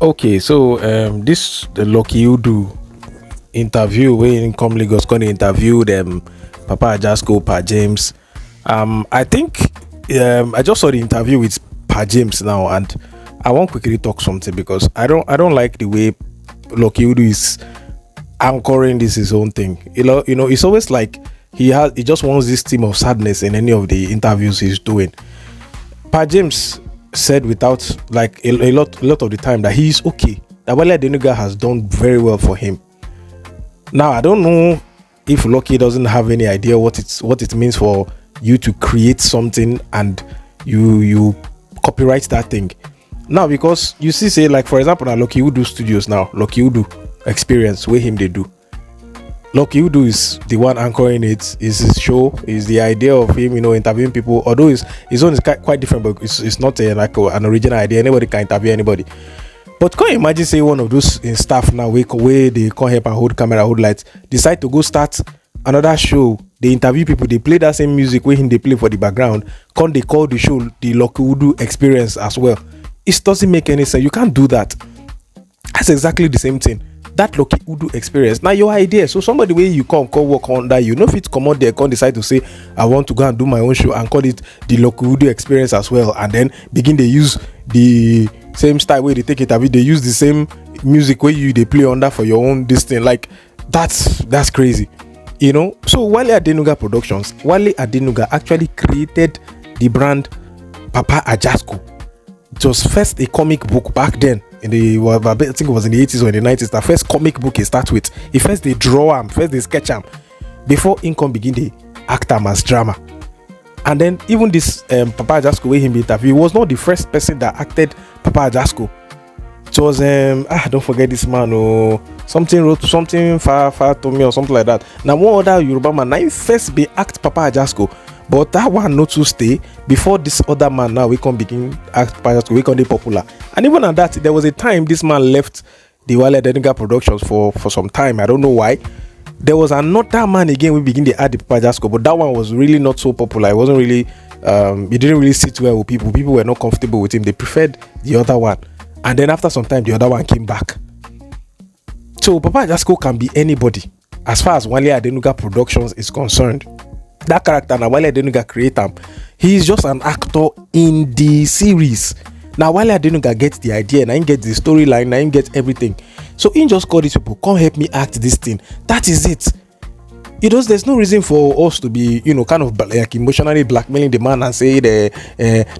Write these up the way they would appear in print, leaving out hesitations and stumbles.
Okay, so this the Lucky Udu interview where in come Lagos gonna interview them Papa Ajasco, Pa James. I think I just saw the interview with Pa James now, and I want quickly talk something because I don't like the way Lucky Udu is anchoring this his own thing. You know, it's always like he just wants this theme of sadness in any of the interviews he's doing. Pa James said without like a lot of the time that he's okay, that Wale Adenuga has done very well for him. Now I don't know if Lucky doesn't have any idea what it means for you to create something and you copyright that thing. Now because you see, say like for example now Lucky Udu Studios now, Lucky Udu Experience where him they do. Lucky Udu is the one anchoring it. Is his show. Is the idea of him, interviewing people. Although his own is quite different, but it's not an original idea. Anybody can interview anybody. But can you imagine say one of those in staff now where they can't help and hold camera, hold lights, decide to go start another show. They interview people. They play that same music where him they play for the background. Can they call the show the Lucky Udu Experience as well? It doesn't make any sense. You can't do that. That's exactly the same thing. That Lucky Udu Experience. Now your idea. So somebody where you come work under you know if it come out there, can decide to say I want to go and do my own show and call it the Lucky Udu Experience as well, and then begin they use the same style where they take it. They use the same music where they play under for your own this thing. Like that's crazy. So Wale Adenuga Productions, Wale Adenuga actually created the brand Papa Ajasco. It was first a comic book back then. I think it was in the 80s or in the 90s. The first comic book he start with. He first they draw him, first they sketch him, before income begin the act him as drama. And then even this Papa Ajasco where him interview, he was not the first person that acted Papa Ajasco. It was don't forget this man, something wrote something far to me or something like that. Now one other Yoruba man, now he first be act Papa Ajasco. But that one not to stay before this other man now we can begin act Papa Ajasco, we can be popular. And even at that, there was a time this man left the Wale Adenuga Productions for some time. I don't know why. There was another man again we begin to add the Papa Ajasco, but that one was really not so popular. It wasn't really it didn't really sit well with people. People were not comfortable with him. They preferred the other one. And then after some time, the other one came back. So Papa Ajasco can be anybody as far as Wale Adenuga Productions is concerned. That character now Wale Adenuga create him. He is just an actor in the series. Now Wale Adenuga gets the idea, and I get the storyline, I get everything. So he just call these people, come help me act this thing. That is it. There's no reason for us to be, kind of like emotionally blackmailing the man and say they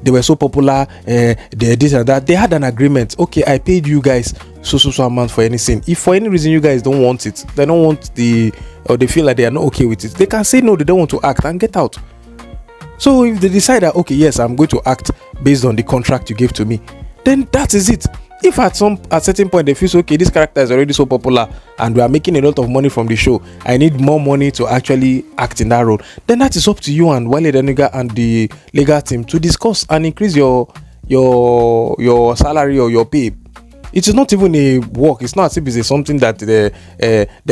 were so popular, they this and that. They had an agreement. Okay, I paid you guys so amount for anything. If for any reason you guys don't want it, they don't want or they feel like they are not okay with it, they can say no, they don't want to act and get out. So if they decide that okay, yes, I'm going to act based on the contract you gave to me, then that is it. If at certain point they feel so, okay, this character is already so popular and we are making a lot of money from the show, I need more money to actually act in that role, then that is up to you and Wale Adenuga and the legal team to discuss and increase your salary or your pay. It is not even a work. It's not as if it's something that they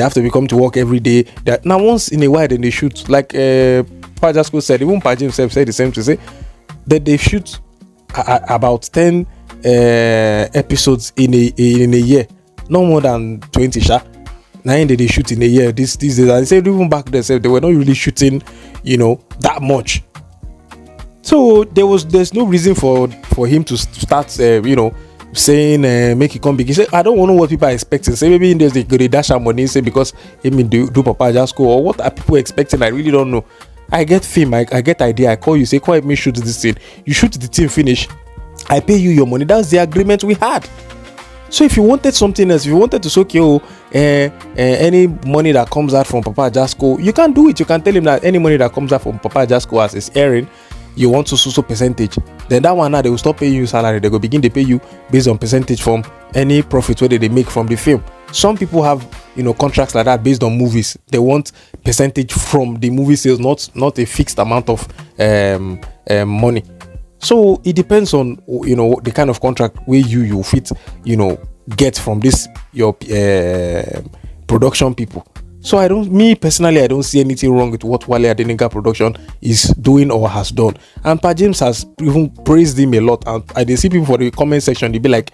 have to become to work every day. That now once in a while then they shoot, like Pa Ajasco said, even Pa James said the same to say that they shoot about 10 episodes in a year, no more than 20 sha. Now they shoot in a year these days. And they said even back then they were not really shooting that much. So there's no reason for him to start saying make it come big. He said I don't know what people are expecting. Say maybe in this they go dash our money, say because he do Papa Ajasco, or what are people expecting? I really don't know. I get film, I get idea, I call you, say come help me shoot this thing. You shoot the thing, finish, I pay you your money. That's the agreement we had. So if you wanted something else, if you wanted to soak any money that comes out from Papa Ajasco, you can do it. You can tell him that any money that comes out from Papa Ajasco as is airing, you want to so percentage. Then that one now they will stop paying you salary. They will begin to pay you based on percentage from any profit where they make from the film. Some people have contracts like that based on movies. They want percentage from the movie sales, not a fixed amount of money. So it depends on the kind of contract where you fit get from this your production people. So me personally, I don't see anything wrong with what Wale Adenuga production is doing or has done. And Pa James has even praised him a lot. And I see people for the comment section, they be like,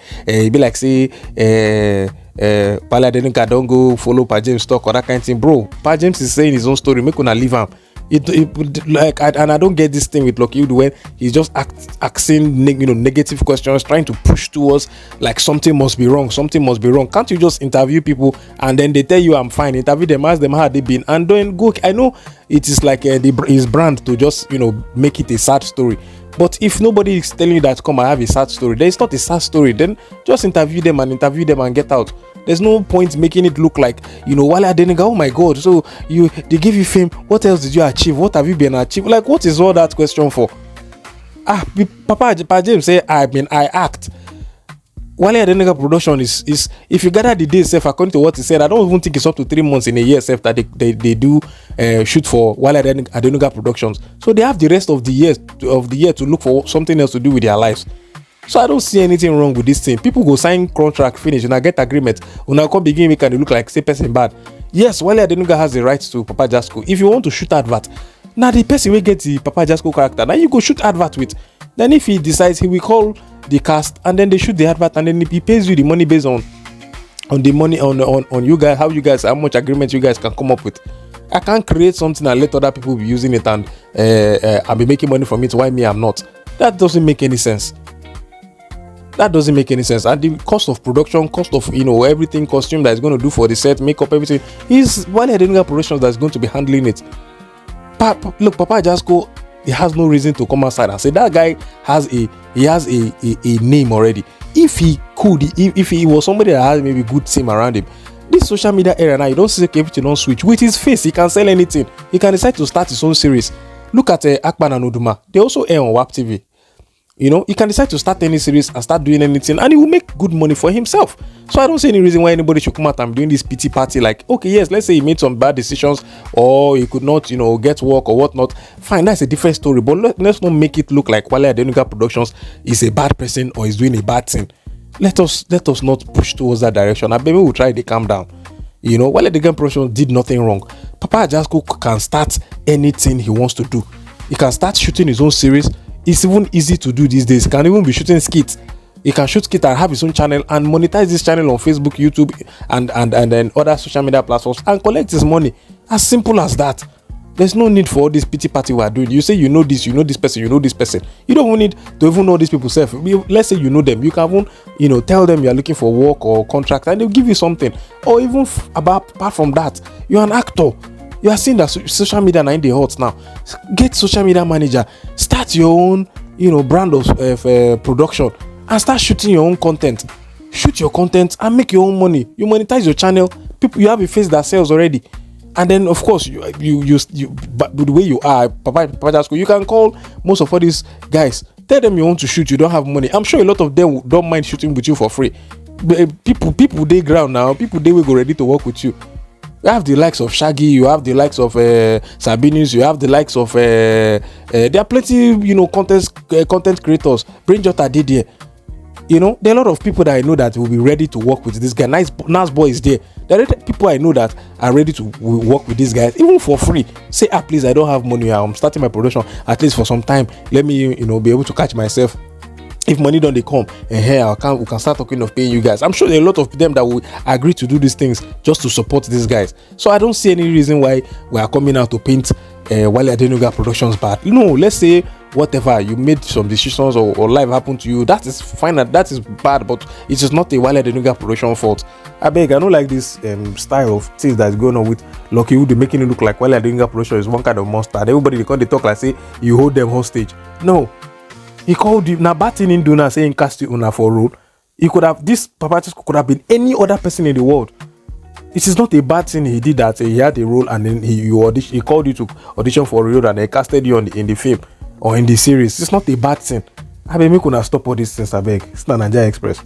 say, Wale Adenuga don't go follow Pa James talk or that kind of thing. Bro, Pa James is saying his own story. Make una leave him. I don't get this thing with Lucky Udu when he's just asking negative questions, trying to push towards like something must be wrong. Can't you just interview people and then they tell you I'm fine? Interview them, ask them how they been, and then go. I know it is like his brand to just make it a sad story. But if nobody is telling you that come I have a sad story, then it's not a sad story. Then just interview them and get out. There's no point making it look like Wale Adenuga, oh my god, so they give you fame, what else did you achieve, what have you been achieved? Like, what is all that question for? Papa James say I act. Wale Adenuga production is if you gather the days according to what he said, I don't even think it's up to 3 months in a year that they do shoot for Wale Adenuga productions. So they have the rest of the year to look for something else to do with their lives. So I don't see anything wrong with this thing. People go sign contract, finish, and I get agreement. When I come begin make it look like say person bad. Yes, Wale Adenuga has the right to Papa Ajasco. If you want to shoot advert, now the person will get the Papa Ajasco character. Now you go shoot advert with. Then if he decides, he will call the cast and then they shoot the advert and then he pays you the money based on the money on you guys, how much agreement you guys can come up with. I can't create something and let other people be using it and I'll be making money from it. Why me? I'm not. That doesn't make any sense. And the cost of production, cost of everything, costume that is going to do for the set, makeup, everything is Wale Adenuga Productions that's going to be handling it. Look, Papa Ajasco, he has no reason to come outside and say that guy has a name already. If he was somebody that has maybe good team around him, this social media era now, you don't see everything don't switch with his face. He can sell anything. He can decide to start his own series. Look at Akpan and Uduma. They also air on WAP TV. He can decide to start any series and start doing anything and he will make good money for himself. So I don't see any reason why anybody should come out and doing this pity party like, okay, yes, let's say he made some bad decisions or he could not, get work or whatnot. Fine, that's a different story. But let's not make it look like Wale Adenuga Productions is a bad person or is doing a bad thing. Let us not push towards that direction. I maybe we'll try to calm down. Wale Adenuga Productions did nothing wrong. Papa Ajasco can start anything he wants to do. He can start shooting his own series. It's even easy to do these days. He can even be shooting skits. He can shoot skits and have his own channel and monetize this channel on Facebook, YouTube, and then other social media platforms and collect his money. As simple as that. There's no need for all this pity party we are doing. You say you know this person. You don't even need to even know these people self. Let's say you know them. You can even tell them you are looking for work or contract and they'll give you something. Or even apart from that, you're an actor. You are seeing that social media now in the hot now. Get social media manager. Start your own, brand of production and start shooting your own content. Shoot your content and make your own money. You monetize your channel. People, you have a face that sells already. And then of course you but the way you are, Papa Ajasco, you can call most of all these guys. Tell them you want to shoot. You don't have money. I'm sure a lot of them don't mind shooting with you for free. People they ground now. People they will go ready to work with you. You have the likes of Shaggy, you have the likes of Sabinus, you have the likes of there are plenty content creators. Brain Jota did there. There are a lot of people that I know that will be ready to work with this guy. Nas Boy is there. There are people I know that are ready to work with these guys even for free. Say, please, I don't have money. I'm starting my production at least for some time. Let me be able to catch myself. If money don't they come, we can start talking of paying you guys. I'm sure there are a lot of them that will agree to do these things just to support these guys. So I don't see any reason why we are coming out to paint Wale Adenuga Productions bad. Let's say whatever you made some decisions or life happened to you, that is fine. That is bad, but it is not a Wale Adenuga Production fault. I don't like this style of things that's going on with Lucky Udu, making it look like Wale Adenuga Production is one kind of monster. And everybody they talk like say you hold them hostage. No. He called you now batting in Duna saying cast you una for role. He could have Papa Ajasco could have been any other person in the world. It is not a bad thing he did that. He had a role and then he called you to audition for a role and he casted you in the film or in the series. It's not a bad thing. I beg make una stop all these things. I beg. It's not Nigeria Express.